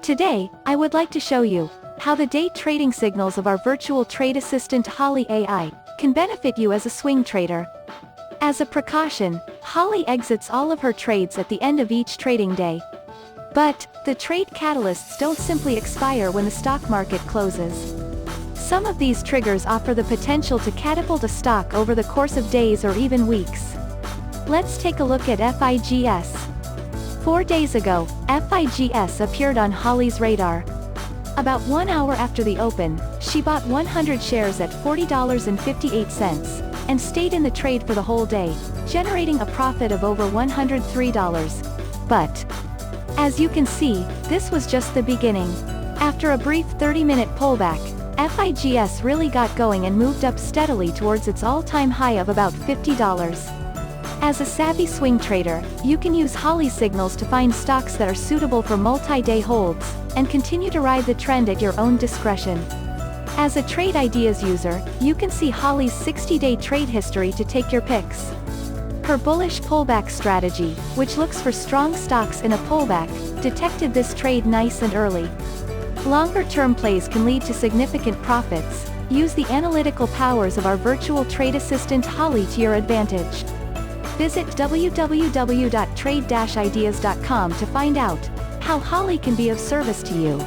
Today, I would like to show you how the day trading signals of our virtual trade assistant Holly AI can benefit you as a swing trader. As a precaution, Holly exits all of her trades at the end of each trading day. But the trade catalysts don't simply expire when the stock market closes. Some of these triggers offer the potential to catapult a stock over the course of days or even weeks. Let's take a look at FIGS. 4 days ago, FIGS appeared on Holly's radar. About 1 hour after the open, she bought 100 shares at $40.58, and stayed in the trade for the whole day, generating a profit of over $103. But as you can see, this was just the beginning. After a brief 30-minute pullback, FIGS really got going and moved up steadily towards its all-time high of about $50. As a savvy swing trader, you can use Holly signals to find stocks that are suitable for multi-day holds, and continue to ride the trend at your own discretion. As a Trade Ideas user, you can see Holly's 60-day trade history to take your picks. Her bullish pullback strategy, which looks for strong stocks in a pullback, detected this trade nice and early. Longer-term plays can lead to significant profits. Use the analytical powers of our virtual trade assistant Holly to your advantage. Visit www.trade-ideas.com to find out how Holly can be of service to you.